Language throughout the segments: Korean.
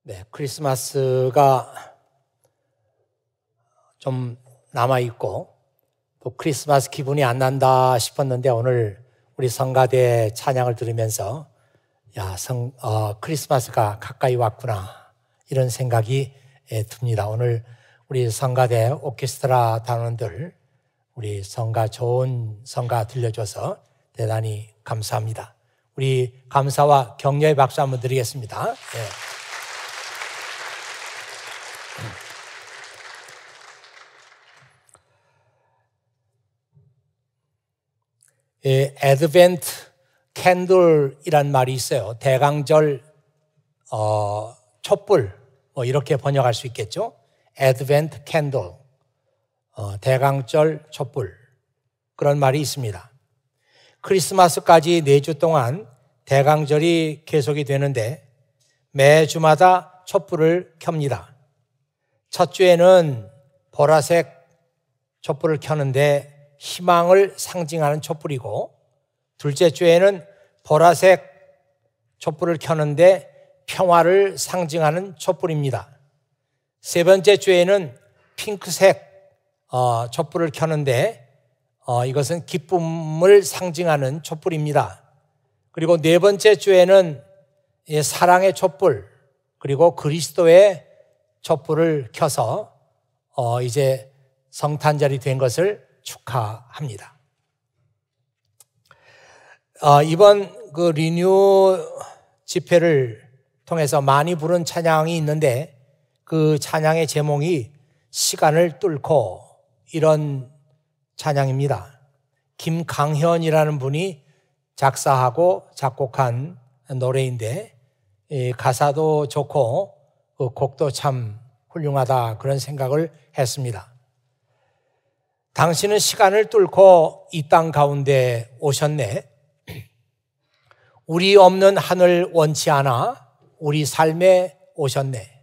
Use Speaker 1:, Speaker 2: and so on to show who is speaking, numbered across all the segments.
Speaker 1: 네, 크리스마스가 좀 남아있고 또 크리스마스 기분이 안 난다 싶었는데 오늘 우리 성가대 찬양을 들으면서 크리스마스가 가까이 왔구나 이런 생각이 듭니다. 오늘 우리 성가대 오케스트라 단원들 우리 성가 좋은 성가 들려줘서 대단히 감사합니다. 우리 감사와 격려의 박수 한번 드리겠습니다. 애드벤트 캔들이란 말이 있어요. 대강절 촛불 이렇게 번역할 수 있겠죠. 애드벤트 캔들, 대강절 촛불 그런 말이 있습니다. 크리스마스까지 4주 동안 대강절이 계속이 되는데 매주마다 촛불을 켭니다. 첫 주에는 보라색 촛불을 켜는데 희망을 상징하는 촛불이고, 둘째 주에는 보라색 촛불을 켜는데 평화를 상징하는 촛불입니다. 세 번째 주에는 핑크색 촛불을 켜는데 이것은 기쁨을 상징하는 촛불입니다. 그리고 네 번째 주에는 사랑의 촛불 그리고 그리스도의 촛불을 켜서 이제 성탄절이 된 것을 축하합니다. 이번 그 리뉴 집회를 통해서 많이 부른 찬양이 있는데 그 찬양의 제목이 시간을 뚫고 이런 찬양입니다. 김강현이라는 분이 작사하고 작곡한 노래인데 가사도 좋고 그 곡도 참 훌륭하다 그런 생각을 했습니다. 당신은 시간을 뚫고 이 땅 가운데 오셨네. 우리 없는 하늘 원치 않아 우리 삶에 오셨네.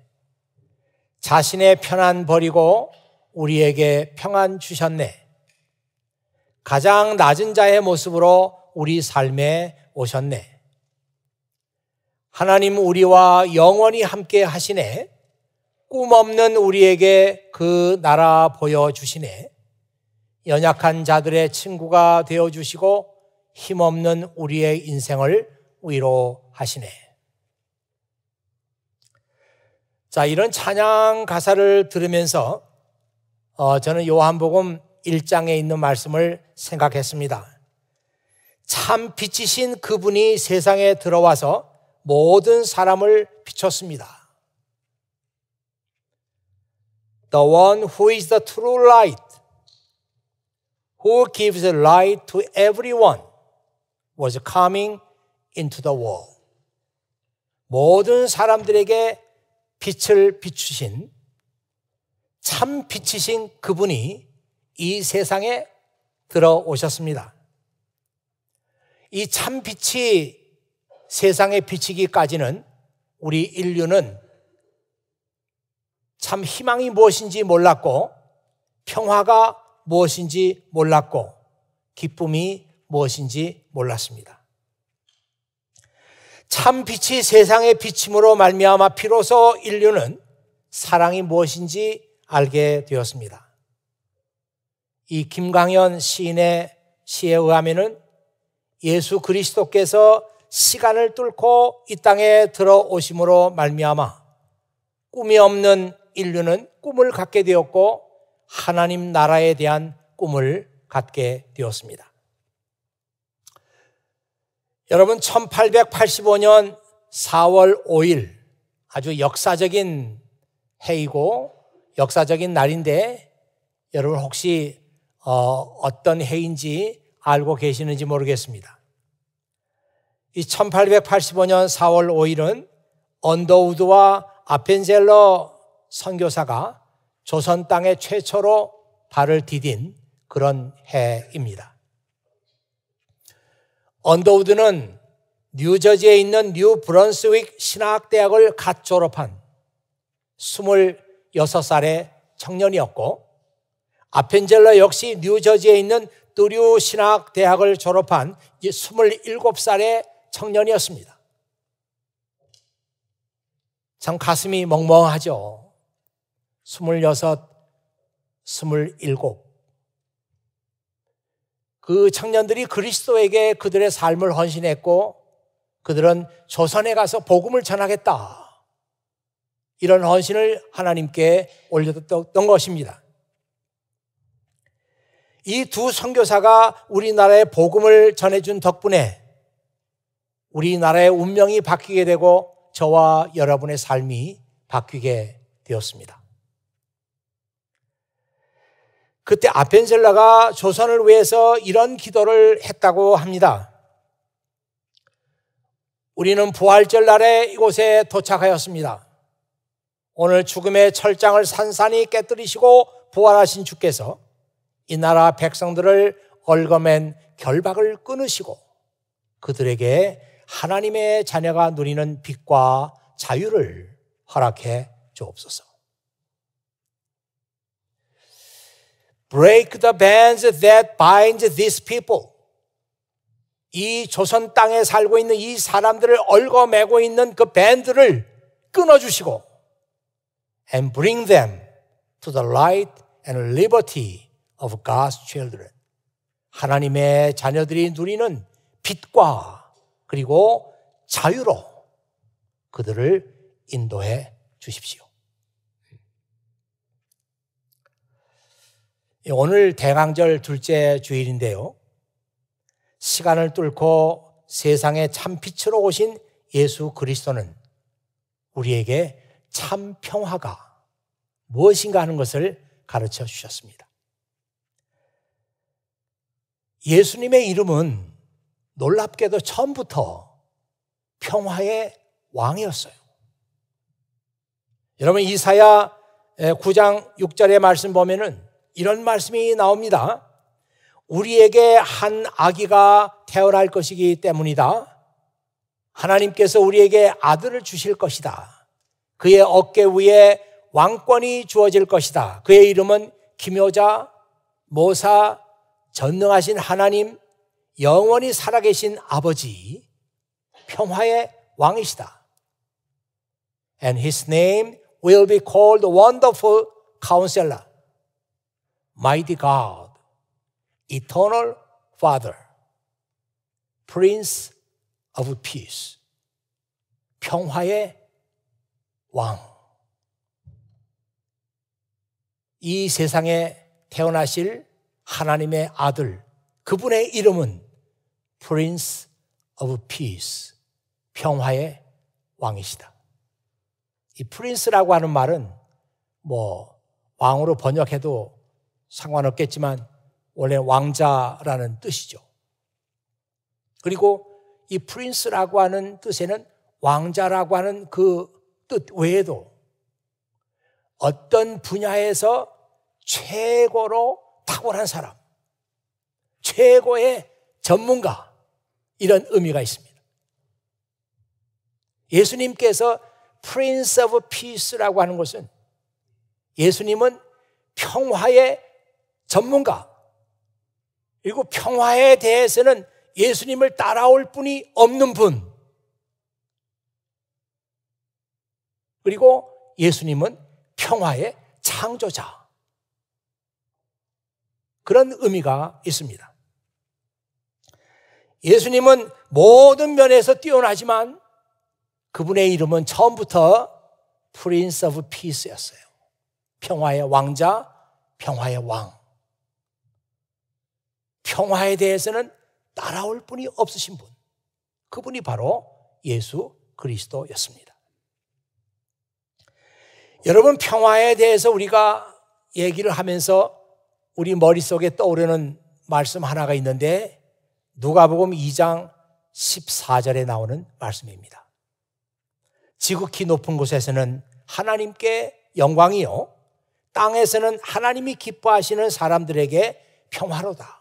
Speaker 1: 자신의 편안 버리고 우리에게 평안 주셨네. 가장 낮은 자의 모습으로 우리 삶에 오셨네. 하나님 우리와 영원히 함께 하시네. 꿈 없는 우리에게 그 나라 보여주시네. 연약한 자들의 친구가 되어주시고 힘없는 우리의 인생을 위로하시네. 자, 이런 찬양 가사를 들으면서 저는 요한복음 1장에 있는 말씀을 생각했습니다. 참 빛이신 그분이 세상에 들어와서 모든 사람을 비췄습니다. The one who is the true light, who gives light to everyone, was coming into the world. 모든 사람들에게 빛을 비추신 참 빛이신 그분이 이 세상에 들어오셨습니다. 이 참 빛이 세상에 비치기까지는 우리 인류는 참 희망이 무엇인지 몰랐고 평화가 무엇인지 몰랐고 기쁨이 무엇인지 몰랐습니다. 참 빛이 세상에 비침으로 말미암아 비로소 인류는 사랑이 무엇인지 알게 되었습니다. 이 김강현 시인의 시에 의하면은 예수 그리스도께서 시간을 뚫고 이 땅에 들어오심으로 말미암아 꿈이 없는 인류는 꿈을 갖게 되었고 하나님 나라에 대한 꿈을 갖게 되었습니다. 여러분 1885년 4월 5일 아주 역사적인 해이고 역사적인 날인데 여러분 혹시 어떤 해인지 알고 계시는지 모르겠습니다. 이 1885년 4월 5일은 언더우드와 아펜젤러 선교사가 조선 땅에 최초로 발을 디딘 그런 해입니다. 언더우드는 뉴저지에 있는 뉴 브런스윅 신학대학을 갓 졸업한 26살의 청년이었고 아펜젤러 역시 뉴저지에 있는 드류 신학대학을 졸업한 27살의 청년이었습니다. 참 가슴이 멍멍하죠. 26, 27. 그 청년들이 그리스도에게 그들의 삶을 헌신했고 그들은 조선에 가서 복음을 전하겠다. 이런 헌신을 하나님께 올려뒀던 것입니다. 이 두 선교사가 우리나라에 복음을 전해준 덕분에 우리나라의 운명이 바뀌게 되고 저와 여러분의 삶이 바뀌게 되었습니다. 그때 아펜셀러가 조선을 위해서 이런 기도를 했다고 합니다. 우리는 부활절 날에 이곳에 도착하였습니다. 오늘 죽음의 철장을 산산히 깨뜨리시고 부활하신 주께서 이 나라 백성들을 얽어맨 결박을 끊으시고 그들에게 하나님의 자녀가 누리는 빛과 자유를 허락해 주옵소서. Break the bands that bind these people. 이 조선 땅에 살고 있는 이 사람들을 얽어매고 있는 그 밴드를 끊어주시고 and bring them to the light and liberty of God's children. 하나님의 자녀들이 누리는 빛과 그리고 자유로 그들을 인도해 주십시오. 오늘 대강절 둘째 주일인데요. 시간을 뚫고 세상에 참 빛으로 오신 예수 그리스도는 우리에게 참 평화가 무엇인가 하는 것을 가르쳐 주셨습니다. 예수님의 이름은 놀랍게도 처음부터 평화의 왕이었어요. 여러분 이사야 9장 6절의 말씀 보면은 이런 말씀이 나옵니다. 우리에게 한 아기가 태어날 것이기 때문이다. 하나님께서 우리에게 아들을 주실 것이다. 그의 어깨 위에 왕권이 주어질 것이다. 그의 이름은 기묘자, 모사, 전능하신 하나님, 영원히 살아계신 아버지, 평화의 왕이시다. And his name will be called Wonderful Counselor, Mighty God, Eternal Father, Prince of Peace. 평화의 왕. 이 세상에 태어나실 하나님의 아들, 그분의 이름은 Prince of Peace, 평화의 왕이시다. 이 프린스라고 하는 말은 왕으로 번역해도 상관없겠지만 원래 왕자라는 뜻이죠. 그리고 이 프린스라고 하는 뜻에는 왕자라고 하는 그 뜻 외에도 어떤 분야에서 최고로 탁월한 사람, 최고의 전문가, 이런 의미가 있습니다. 예수님께서 Prince of Peace라고 하는 것은 예수님은 평화의 전문가, 그리고 평화에 대해서는 예수님을 따라올 분이 없는 분, 그리고 예수님은 평화의 창조자, 그런 의미가 있습니다. 예수님은 모든 면에서 뛰어나지만 그분의 이름은 처음부터 Prince of Peace였어요. 평화의 왕자, 평화의 왕. 평화에 대해서는 따라올 분이 없으신 분, 그분이 바로 예수 그리스도였습니다. 여러분, 평화에 대해서 우리가 얘기를 하면서 우리 머릿속에 떠오르는 말씀 하나가 있는데 누가복음 2장 14절에 나오는 말씀입니다. 지극히 높은 곳에서는 하나님께 영광이요, 땅에서는 하나님이 기뻐하시는 사람들에게 평화로다.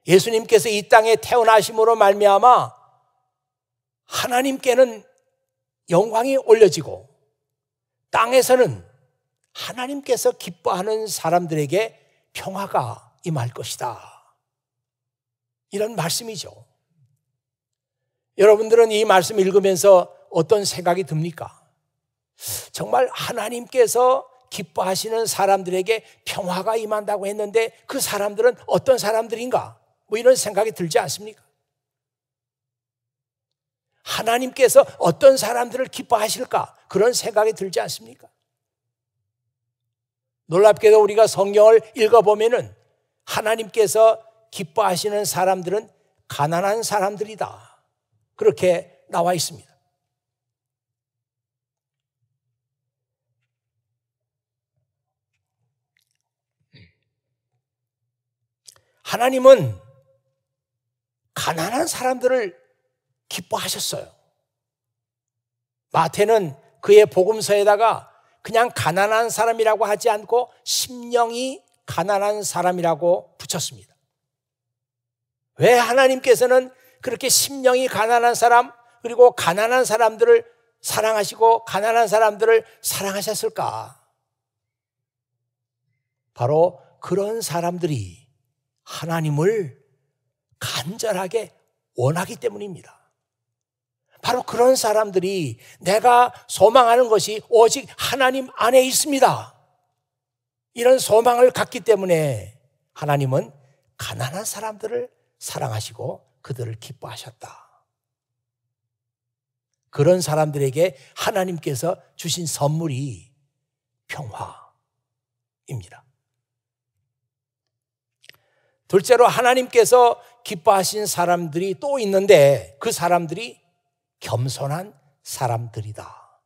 Speaker 1: 예수님께서 이 땅에 태어나심으로 말미암아 하나님께는 영광이 올려지고 땅에서는 하나님께서 기뻐하는 사람들에게 평화가 임할 것이다. 이런 말씀이죠. 여러분들은 이 말씀 읽으면서 어떤 생각이 듭니까? 정말 하나님께서 기뻐하시는 사람들에게 평화가 임한다고 했는데 그 사람들은 어떤 사람들인가? 뭐 이런 생각이 들지 않습니까? 하나님께서 어떤 사람들을 기뻐하실까? 그런 생각이 들지 않습니까? 놀랍게도 우리가 성경을 읽어보면은 하나님께서 기뻐하시는 사람들은 가난한 사람들이다. 그렇게 나와 있습니다. 하나님은 가난한 사람들을 기뻐하셨어요. 마태는 그의 복음서에다가 그냥 가난한 사람이라고 하지 않고 심령이 가난한 사람이라고 붙였습니다. 왜 하나님께서는 그렇게 심령이 가난한 사람 그리고 가난한 사람들을 사랑하시고 가난한 사람들을 사랑하셨을까? 바로 그런 사람들이 하나님을 간절하게 원하기 때문입니다. 바로 그런 사람들이 내가 소망하는 것이 오직 하나님 안에 있습니다. 이런 소망을 갖기 때문에 하나님은 가난한 사람들을 사랑하시고 그들을 기뻐하셨다. 그런 사람들에게 하나님께서 주신 선물이 평화입니다. 둘째로 하나님께서 기뻐하신 사람들이 또 있는데 그 사람들이 겸손한 사람들이다.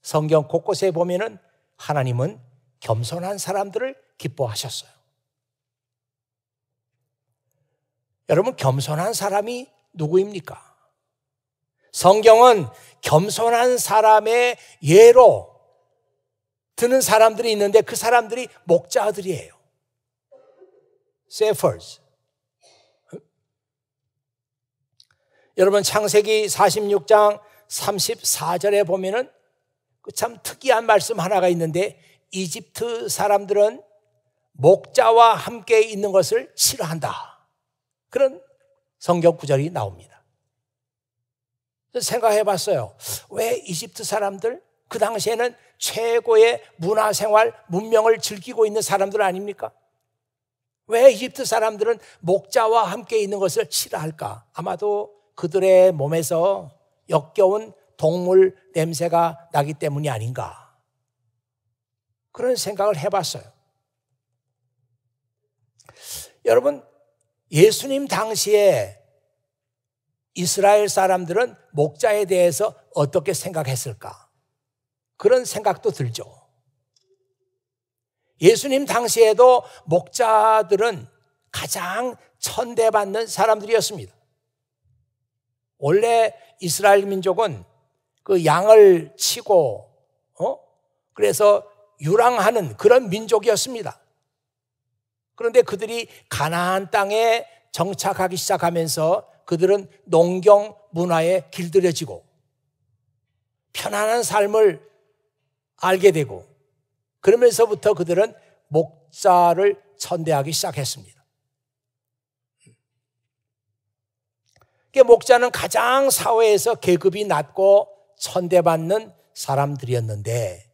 Speaker 1: 성경 곳곳에 보면은 하나님은 겸손한 사람들을 기뻐하셨어요. 여러분, 겸손한 사람이 누구입니까? 성경은 겸손한 사람의 예로 드는 사람들이 있는데 그 사람들이 목자들이에요. shepherds. 여러분, 창세기 46장 34절에 보면은 참 특이한 말씀 하나가 있는데 이집트 사람들은 목자와 함께 있는 것을 싫어한다. 그런 성경 구절이 나옵니다. 생각해 봤어요. 왜 이집트 사람들, 그 당시에는 최고의 문화생활, 문명을 즐기고 있는 사람들 아닙니까? 왜 이집트 사람들은 목자와 함께 있는 것을 싫어할까? 아마도 그들의 몸에서 역겨운 동물 냄새가 나기 때문이 아닌가? 그런 생각을 해봤어요. 여러분, 예수님 당시에 이스라엘 사람들은 목자에 대해서 어떻게 생각했을까? 그런 생각도 들죠. 예수님 당시에도 목자들은 가장 천대받는 사람들이었습니다. 원래 이스라엘 민족은 그 양을 치고 그래서 유랑하는 그런 민족이었습니다. 그런데 그들이 가나안 땅에 정착하기 시작하면서 그들은 농경 문화에 길들여지고 편안한 삶을 알게 되고 그러면서부터 그들은 목자를 천대하기 시작했습니다. 목자는 가장 사회에서 계급이 낮고 천대받는 사람들이었는데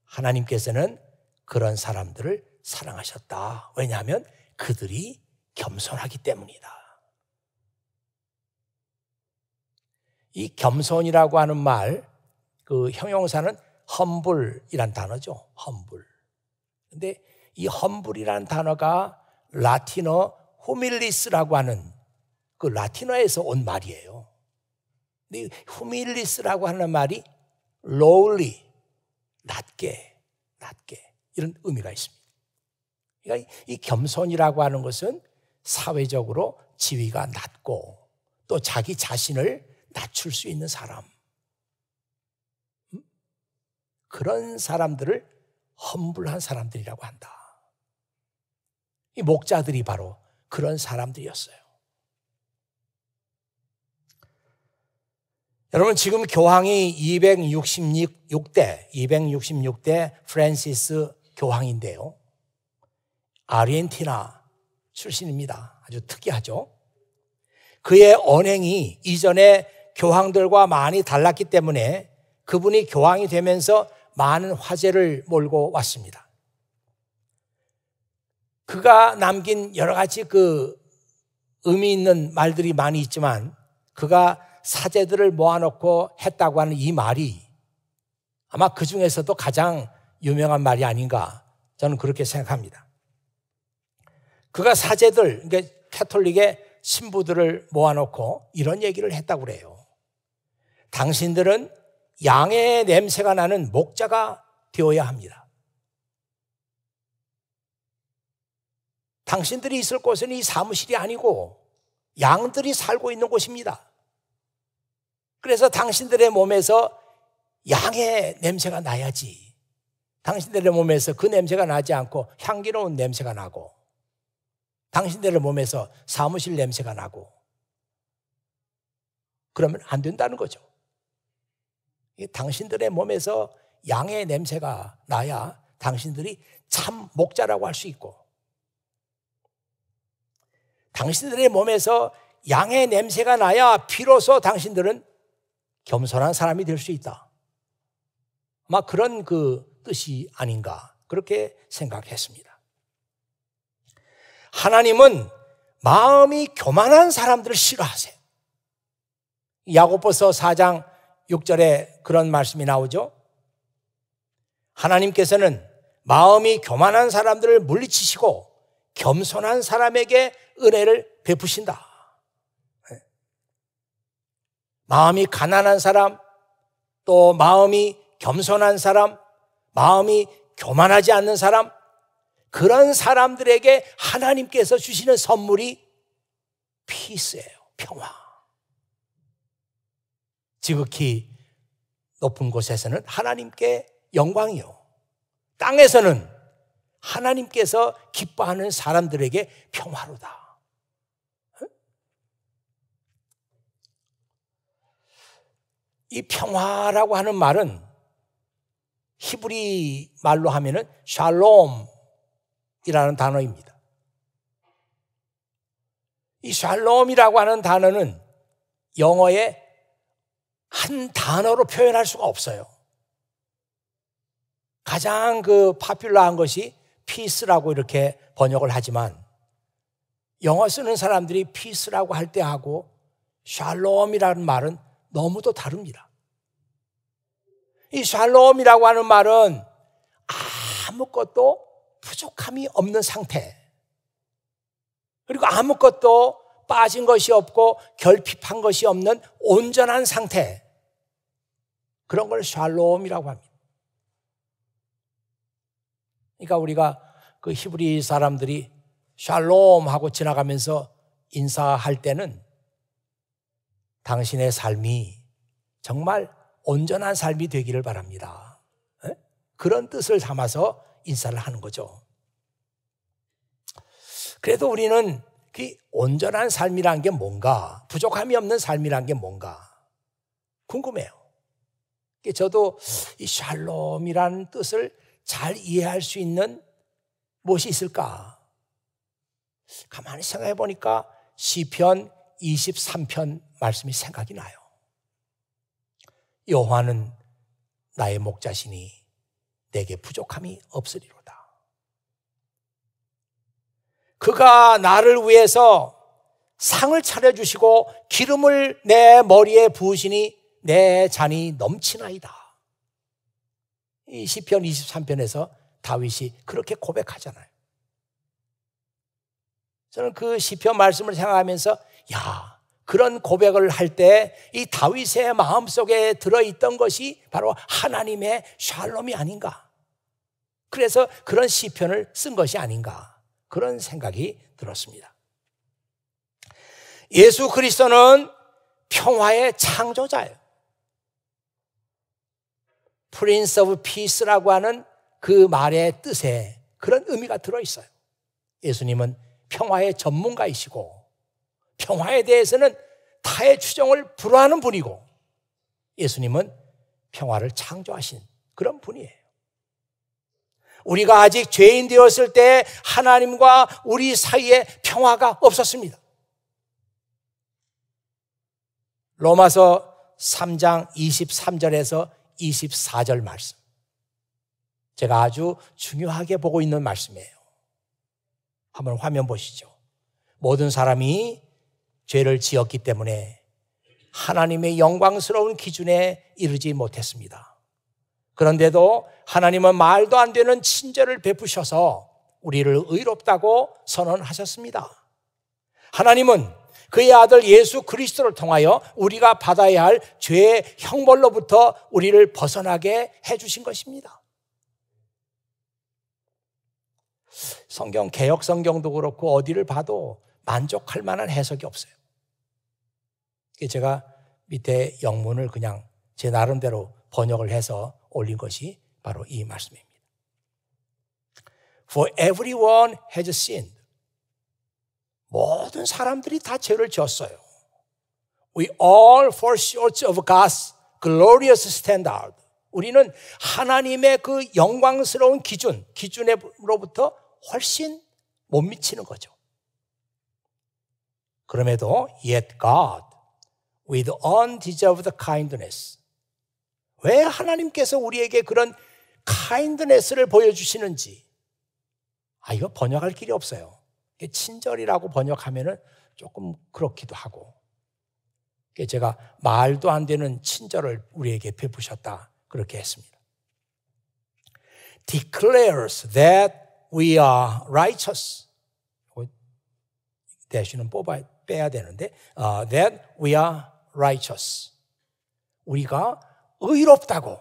Speaker 1: 하나님께서는 그런 사람들을 사랑하셨다. 왜냐하면 그들이 겸손하기 때문이다. 이 겸손이라고 하는 말, 그 형용사는 humble이란 단어죠. humble. 근데 이 humble이라는 단어가 라틴어 humilis라고 하는 그 라틴어에서 온 말이에요. 근데 humilis라고 하는 말이 lowly, 낮게 이런 의미가 있습니다. 그러니까 이 겸손이라고 하는 것은 사회적으로 지위가 낮고 또 자기 자신을 낮출 수 있는 사람, 그런 사람들을 험불한 사람들이라고 한다. 이 목자들이 바로 그런 사람들이었어요. 여러분, 지금 교황이 266대 프란시스 교황인데요. 아르헨티나 출신입니다. 아주 특이하죠. 그의 언행이 이전에 교황들과 많이 달랐기 때문에 그분이 교황이 되면서 많은 화제를 몰고 왔습니다. 그가 남긴 여러 가지 의미 있는 말들이 많이 있지만 그가 사제들을 모아놓고 했다고 하는 이 말이 아마 그 중에서도 가장 유명한 말이 아닌가 저는 그렇게 생각합니다. 그가 사제들, 그러니까 캐톨릭의 신부들을 모아놓고 이런 얘기를 했다고 그래요. 당신들은 양의 냄새가 나는 목자가 되어야 합니다. 당신들이 있을 곳은 이 사무실이 아니고 양들이 살고 있는 곳입니다. 그래서 당신들의 몸에서 양의 냄새가 나야지. 당신들의 몸에서 그 냄새가 나지 않고 향기로운 냄새가 나고 당신들의 몸에서 사무실 냄새가 나고 그러면 안 된다는 거죠. 당신들의 몸에서 양의 냄새가 나야 당신들이 참 목자라고 할 수 있고 당신들의 몸에서 양의 냄새가 나야 비로소 당신들은 겸손한 사람이 될 수 있다. 아마 그런 뜻이 아닌가 그렇게 생각했습니다. 하나님은 마음이 교만한 사람들을 싫어하세요. 야고보서 4장 6절에 그런 말씀이 나오죠. 하나님께서는 마음이 교만한 사람들을 물리치시고 겸손한 사람에게 은혜를 베푸신다. 마음이 가난한 사람, 또 마음이 겸손한 사람, 마음이 교만하지 않는 사람, 그런 사람들에게 하나님께서 주시는 선물이 피스예요. 평화. 지극히 높은 곳에서는 하나님께 영광이요, 땅에서는 하나님께서 기뻐하는 사람들에게 평화로다. 이 평화라고 하는 말은 히브리 말로 하면은 샬롬이라는 단어입니다. 이 샬롬이라고 하는 단어는 영어에 한 단어로 표현할 수가 없어요. 가장 파퓰러한 것이 피스라고 이렇게 번역을 하지만 영어 쓰는 사람들이 피스라고 할 때 하고 샬롬이라는 말은 너무도 다릅니다. 이 샬롬이라고 하는 말은 아무것도 부족함이 없는 상태, 그리고 아무것도 빠진 것이 없고 결핍한 것이 없는 온전한 상태, 그런 걸 샬롬이라고 합니다. 그러니까 우리가 히브리 사람들이 샬롬 하고 지나가면서 인사할 때는 당신의 삶이 정말 온전한 삶이 되기를 바랍니다. 그런 뜻을 담아서 인사를 하는 거죠. 그래도 우리는 그 온전한 삶이란 게 뭔가, 부족함이 없는 삶이란 게 뭔가 궁금해요. 저도 이 샬롬이라는 뜻을 잘 이해할 수 있는 무엇이 있을까? 가만히 생각해 보니까 시편 23편 말씀이 생각이 나요. 여호와는 나의 목자시니 내게 부족함이 없으리로다. 그가 나를 위해서 상을 차려주시고 기름을 내 머리에 부으시니 내 잔이 넘치나이다. 이 시편 23편에서 다윗이 그렇게 고백하잖아요. 저는 그 시편 말씀을 생각하면서 그런 고백을 할 때 이 다윗의 마음속에 들어있던 것이 바로 하나님의 샬롬이 아닌가, 그래서 그런 시편을 쓴 것이 아닌가, 그런 생각이 들었습니다. 예수 그리스도는 평화의 창조자예요. Prince of Peace라고 하는 그 말의 뜻에 그런 의미가 들어있어요. 예수님은 평화의 전문가이시고 평화에 대해서는 타의 추종을 불허하는 분이고 예수님은 평화를 창조하신 그런 분이에요. 우리가 아직 죄인 되었을 때 하나님과 우리 사이에 평화가 없었습니다. 로마서 3장 23절에서 24절 말씀. 제가 아주 중요하게 보고 있는 말씀이에요. 한번 화면 보시죠. 모든 사람이 죄를 지었기 때문에 하나님의 영광스러운 기준에 이르지 못했습니다. 그런데도 하나님은 말도 안 되는 친절을 베푸셔서 우리를 의롭다고 선언하셨습니다. 하나님은 그의 아들 예수 그리스도를 통하여 우리가 받아야 할 죄의 형벌로부터 우리를 벗어나게 해주신 것입니다. 성경, 개역 성경도 그렇고 어디를 봐도 만족할 만한 해석이 없어요. 제가 밑에 영문을 그냥 제 나름대로 번역을 해서 올린 것이 바로 이 말씀입니다. For everyone has sinned. 모든 사람들이 다 죄를 지었어요. We all fall short of God's glorious standard. 우리는 하나님의 그 영광스러운 기준으로부터 훨씬 못 미치는 거죠. 그럼에도 yet God with undeserved kindness. 왜 하나님께서 우리에게 그런 kindness를 보여주시는지. 이거 번역할 길이 없어요. 친절이라고 번역하면은 조금 그렇기도 하고. 제가 말도 안 되는 친절을 우리에게 베푸셨다. 그렇게 했습니다. Declares that we are righteous. 대신은 빼야 되는데, that we are righteous. 우리가 의롭다고,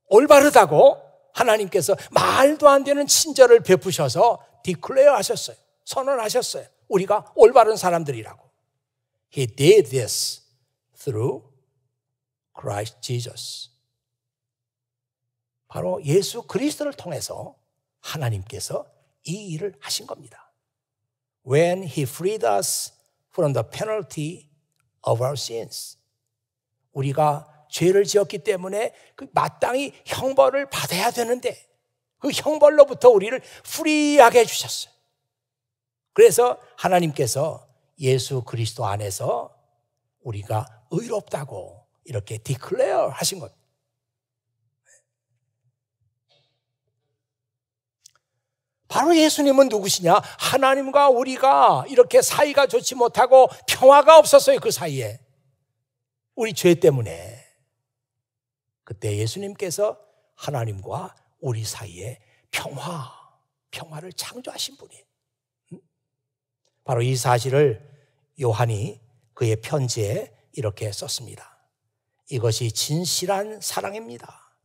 Speaker 1: 올바르다고 하나님께서 말도 안 되는 친절을 베푸셔서 declare 하셨어요. 선언하셨어요. 우리가 올바른 사람들이라고. He did this through Christ Jesus. 바로 예수 그리스도를 통해서 하나님께서 이 일을 하신 겁니다. When He freed us from the penalty of our sins. 우리가 죄를 지었기 때문에 그 마땅히 형벌을 받아야 되는데 그 형벌로부터 우리를 프리하게 해주셨어요. 그래서 하나님께서 예수 그리스도 안에서 우리가 의롭다고 이렇게 디클레어 하신 겁니다. 바로 예수님은 누구시냐? 하나님과 우리가 이렇게 사이가 좋지 못하고 평화가 없었어요. 그 사이에. 우리 죄 때문에. 그때 예수님께서 하나님과 우리 사이에 평화를 창조하신 분이에요. 바로 이 사실을 요한이 그의 편지에 이렇게 썼습니다. 이것이 진실한 사랑입니다.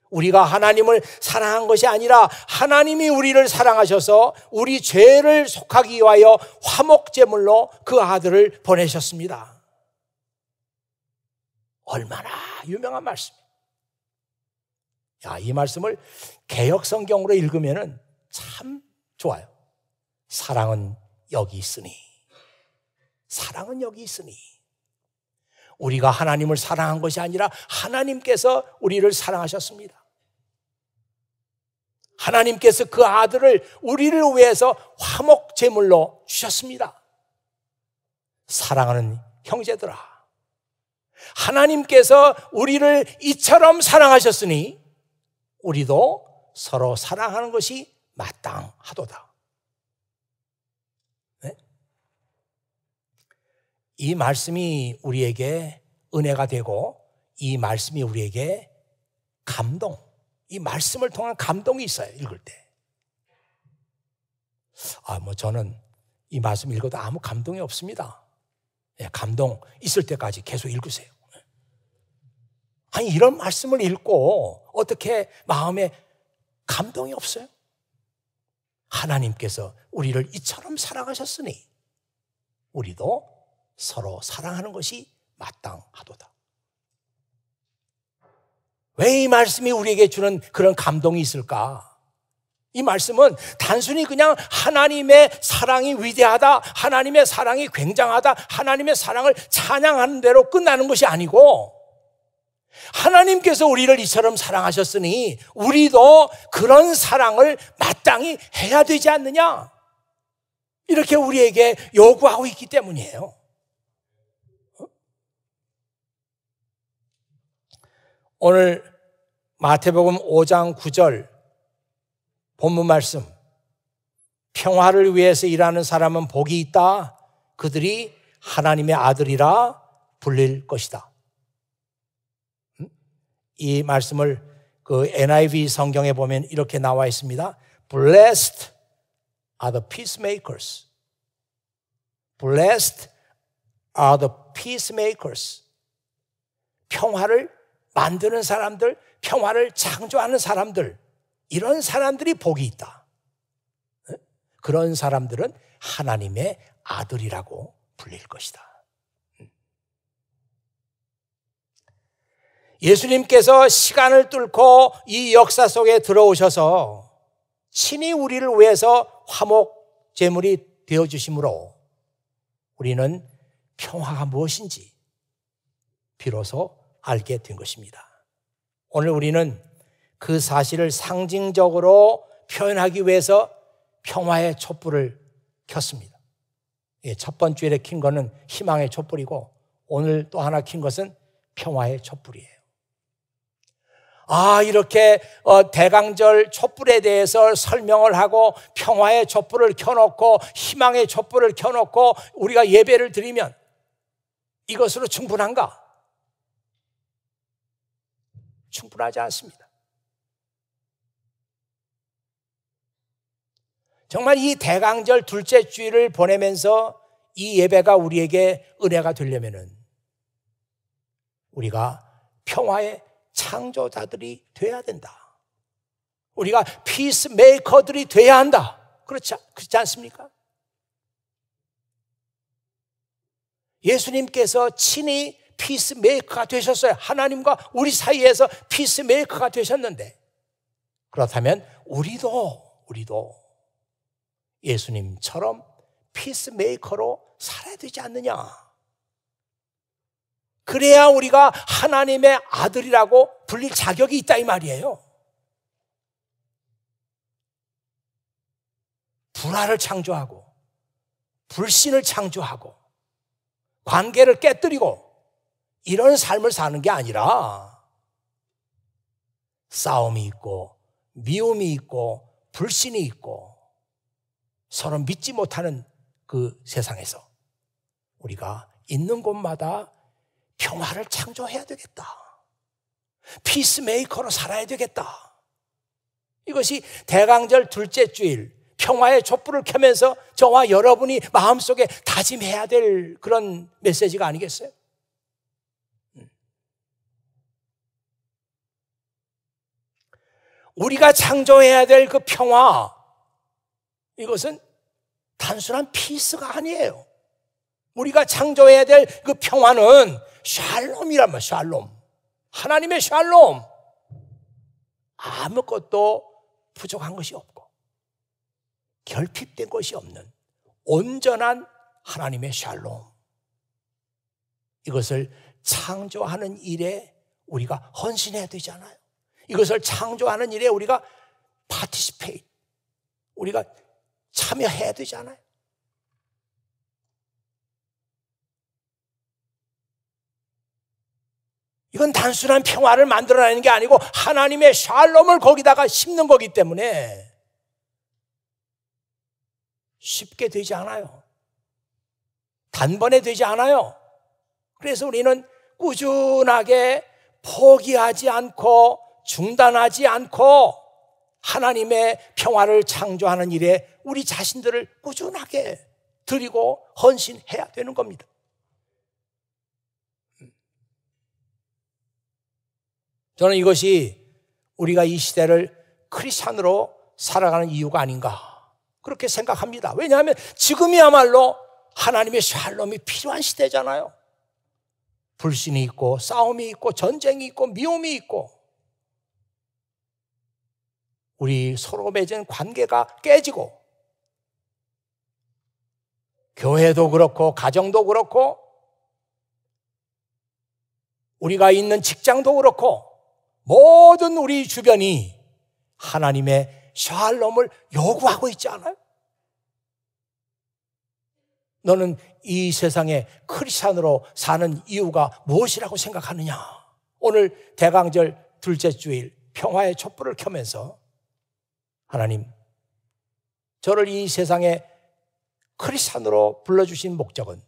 Speaker 1: 우리가 하나님을 사랑한 것이 아니라 하나님이 우리를 사랑하셔서 우리 죄를 속하기 위하여 화목제물로 그 아들을 보내셨습니다. 얼마나 유명한 말씀이에요. 이 말씀을 개역 성경으로 읽으면 참 좋아요. 사랑은 여기 있으니. 사랑은 여기 있으니. 우리가 하나님을 사랑한 것이 아니라 하나님께서 우리를 사랑하셨습니다. 하나님께서 그 아들을 우리를 위해서 화목 제물로 주셨습니다. 사랑하는 형제들아, 하나님께서 우리를 이처럼 사랑하셨으니 우리도 서로 사랑하는 것이 마땅하도다. 네? 이 말씀이 우리에게 은혜가 되고 이 말씀이 우리에게 감동, 이 말씀을 통한 감동이 있어요. 읽을 때. 저는 이 말씀 읽어도 아무 감동이 없습니다. 감동 있을 때까지 계속 읽으세요. 이런 말씀을 읽고 어떻게 마음에 감동이 없어요? 하나님께서 우리를 이처럼 사랑하셨으니 우리도 서로 사랑하는 것이 마땅하도다. 왜 이 말씀이 우리에게 주는 그런 감동이 있을까? 이 말씀은 단순히 그냥 하나님의 사랑이 위대하다, 하나님의 사랑이 굉장하다, 하나님의 사랑을 찬양하는 대로 끝나는 것이 아니고 하나님께서 우리를 이처럼 사랑하셨으니 우리도 그런 사랑을 마땅히 해야 되지 않느냐? 이렇게 우리에게 요구하고 있기 때문이에요. 오늘 마태복음 5장 9절 본문 말씀, 평화를 위해서 일하는 사람은 복이 있다. 그들이 하나님의 아들이라 불릴 것이다. 이 말씀을 그 NIV 성경에 보면 이렇게 나와 있습니다. Blessed are the peacemakers. Blessed are the peacemakers. 평화를 만드는 사람들, 평화를 창조하는 사람들, 이런 사람들이 복이 있다. 그런 사람들은 하나님의 아들이라고 불릴 것이다. 예수님께서 시간을 뚫고 이 역사 속에 들어오셔서 친히 우리를 위해서 화목 제물이 되어주심으로 우리는 평화가 무엇인지 비로소 알게 된 것입니다. 오늘 우리는 그 사실을 상징적으로 표현하기 위해서 평화의 촛불을 켰습니다. 첫 번째 주일에 킨 것은 희망의 촛불이고 오늘 또 하나 킨 것은 평화의 촛불이에요. 이렇게 대강절 촛불에 대해서 설명을 하고 평화의 촛불을 켜놓고 희망의 촛불을 켜놓고 우리가 예배를 드리면 이것으로 충분한가? 충분하지 않습니다. 정말 이 대강절 둘째 주일을 보내면서 이 예배가 우리에게 은혜가 되려면은 우리가 평화의 창조자들이 돼야 된다. 우리가 피스메이커들이 돼야 한다. 그렇지 않습니까? 예수님께서 친히 피스메이커가 되셨어요. 하나님과 우리 사이에서 피스메이커가 되셨는데 그렇다면 우리도 예수님처럼 피스메이커로 살아야 되지 않느냐. 그래야 우리가 하나님의 아들이라고 불릴 자격이 있다 이 말이에요. 불화를 창조하고 불신을 창조하고 관계를 깨뜨리고 이런 삶을 사는 게 아니라 싸움이 있고 미움이 있고 불신이 있고 서로 믿지 못하는 그 세상에서 우리가 있는 곳마다 평화를 창조해야 되겠다. 피스메이커로 살아야 되겠다. 이것이 대강절 둘째 주일 평화의 촛불을 켜면서 저와 여러분이 마음속에 다짐해야 될 그런 메시지가 아니겠어요? 우리가 창조해야 될 그 평화, 이것은 단순한 피스가 아니에요. 우리가 창조해야 될 그 평화는 샬롬이란 말이에요. 샬롬. 하나님의 샬롬. 아무것도 부족한 것이 없고 결핍된 것이 없는 온전한 하나님의 샬롬. 이것을 창조하는 일에 우리가 헌신해야 되잖아요. 이것을 창조하는 일에 우리가 participate, 우리가 참여해야 되잖아요. 이건 단순한 평화를 만들어내는 게 아니고 하나님의 샬롬을 거기다가 심는 거기 때문에 쉽게 되지 않아요. 단번에 되지 않아요. 그래서 우리는 꾸준하게 포기하지 않고 중단하지 않고 하나님의 평화를 창조하는 일에 우리 자신들을 꾸준하게 드리고 헌신해야 되는 겁니다. 저는 이것이 우리가 이 시대를 크리스찬으로 살아가는 이유가 아닌가 그렇게 생각합니다. 왜냐하면 지금이야말로 하나님의 샬롬이 필요한 시대잖아요. 불신이 있고 싸움이 있고 전쟁이 있고 미움이 있고 우리 서로 맺은 관계가 깨지고 교회도 그렇고 가정도 그렇고 우리가 있는 직장도 그렇고 모든 우리 주변이 하나님의 샬롬을 요구하고 있지 않아요? 너는 이 세상에 크리스찬으로 사는 이유가 무엇이라고 생각하느냐? 오늘 대강절 둘째 주일 평화의 촛불을 켜면서 하나님, 저를 이 세상에 크리스찬으로 불러주신 목적은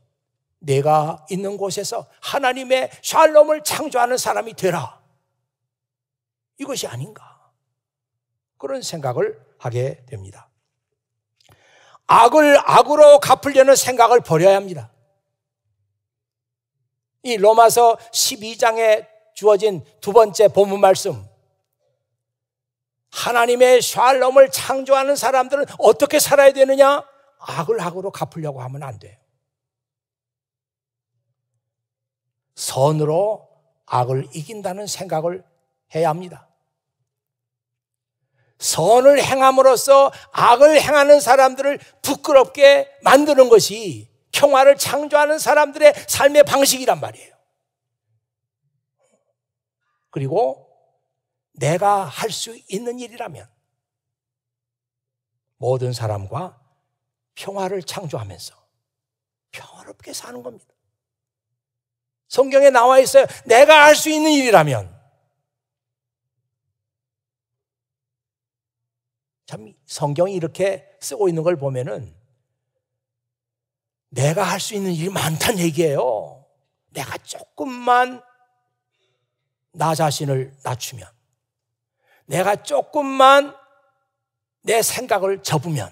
Speaker 1: 내가 있는 곳에서 하나님의 샬롬을 창조하는 사람이 되라, 이것이 아닌가, 그런 생각을 하게 됩니다. 악을 악으로 갚으려는 생각을 버려야 합니다. 이 로마서 12장에 주어진 두 번째 본문 말씀, 하나님의 샬롬을 창조하는 사람들은 어떻게 살아야 되느냐? 악을 악으로 갚으려고 하면 안 돼요. 선으로 악을 이긴다는 생각을 해야 합니다. 선을 행함으로써 악을 행하는 사람들을 부끄럽게 만드는 것이 평화를 창조하는 사람들의 삶의 방식이란 말이에요. 그리고 내가 할 수 있는 일이라면 모든 사람과 평화를 창조하면서 평화롭게 사는 겁니다. 성경에 나와 있어요. 내가 할 수 있는 일이라면. 참 성경이 이렇게 쓰고 있는 걸 보면은 내가 할 수 있는 일이 많다는 얘기예요. 내가 조금만 나 자신을 낮추면, 내가 조금만 내 생각을 접으면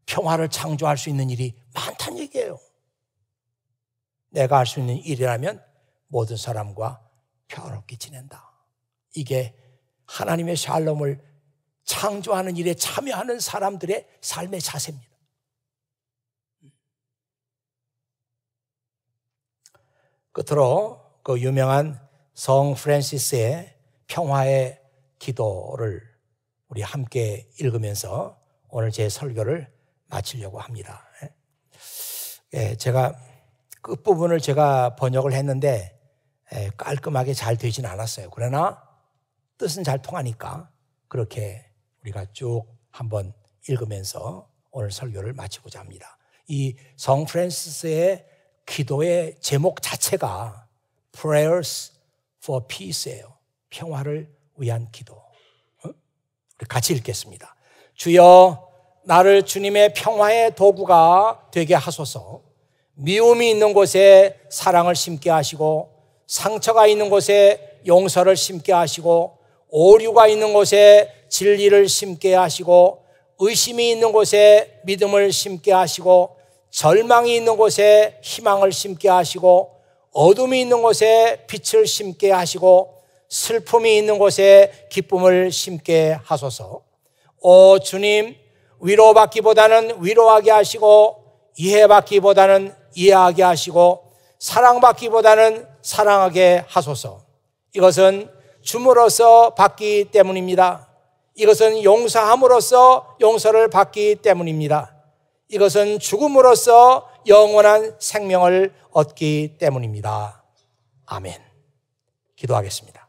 Speaker 1: 평화를 창조할 수 있는 일이 많다는 얘기예요. 내가 할 수 있는 일이라면 모든 사람과 평화롭게 지낸다. 이게 하나님의 샬롬을 창조하는 일에 참여하는 사람들의 삶의 자세입니다. 끝으로 그 유명한 성 프란시스의 평화의 기도를 우리 함께 읽으면서 오늘 제 설교를 마치려고 합니다. 제가 끝부분을 제가 번역을 했는데 깔끔하게 잘 되진 않았어요. 그러나 뜻은 잘 통하니까 그렇게 우리가 쭉 한번 읽으면서 오늘 설교를 마치고자 합니다. 이 성 프란시스의 기도의 제목 자체가 Prayers for Peace예요. 평화를 위한 기도. 우리 같이 읽겠습니다. 주여, 나를 주님의 평화의 도구가 되게 하소서. 미움이 있는 곳에 사랑을 심게 하시고, 상처가 있는 곳에 용서를 심게 하시고, 오류가 있는 곳에 진리를 심게 하시고, 의심이 있는 곳에 믿음을 심게 하시고, 절망이 있는 곳에 희망을 심게 하시고, 어둠이 있는 곳에 빛을 심게 하시고, 슬픔이 있는 곳에 기쁨을 심게 하소서. 오 주님, 위로받기보다는 위로하게 하시고, 이해받기보다는 이해하게 하시고, 사랑받기보다는 사랑하게 하소서. 이것은 줌으로써 받기 때문입니다. 이것은 용서함으로써 용서를 받기 때문입니다. 이것은 죽음으로써 영원한 생명을 얻기 때문입니다. 아멘. 기도하겠습니다.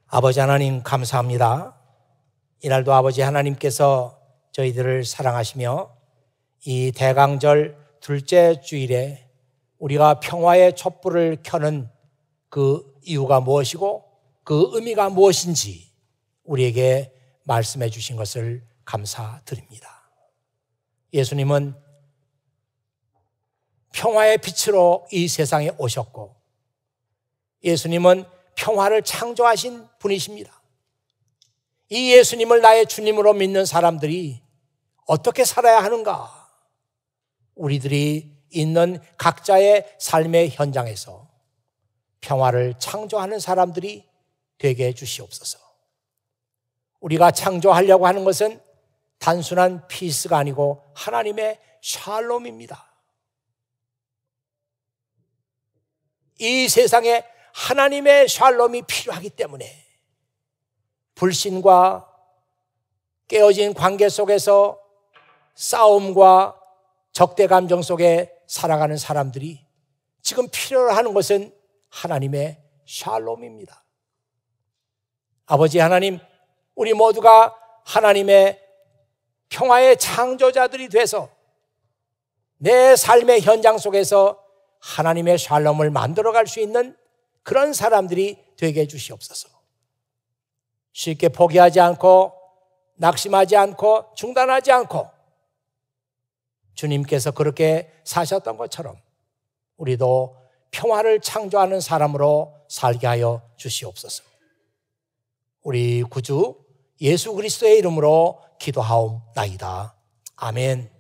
Speaker 1: 아버지 하나님, 감사합니다. 이날도 아버지 하나님께서 저희들을 사랑하시며 이 대강절 둘째 주일에 우리가 평화의 촛불을 켜는 그 이유가 무엇이고 그 의미가 무엇인지 우리에게 말씀해 주신 것을 감사드립니다. 예수님은 평화의 빛으로 이 세상에 오셨고, 예수님은 평화를 창조하신 분이십니다. 이 예수님을 나의 주님으로 믿는 사람들이 어떻게 살아야 하는가? 우리들이 있는 각자의 삶의 현장에서 평화를 창조하는 사람들이 되게 해주시옵소서. 우리가 창조하려고 하는 것은 단순한 피스가 아니고 하나님의 샬롬입니다. 이 세상에 하나님의 샬롬이 필요하기 때문에 불신과 깨어진 관계 속에서 싸움과 적대 감정 속에 살아가는 사람들이 지금 필요로 하는 것은 하나님의 샬롬입니다. 아버지 하나님, 우리 모두가 하나님의 평화의 창조자들이 돼서 내 삶의 현장 속에서 하나님의 샬롬을 만들어갈 수 있는 그런 사람들이 되게 해주시옵소서. 쉽게 포기하지 않고 낙심하지 않고 중단하지 않고 주님께서 그렇게 사셨던 것처럼 우리도 평화를 창조하는 사람으로 살게 하여 주시옵소서. 우리 구주 예수 그리스도의 이름으로 기도하옵나이다. 아멘.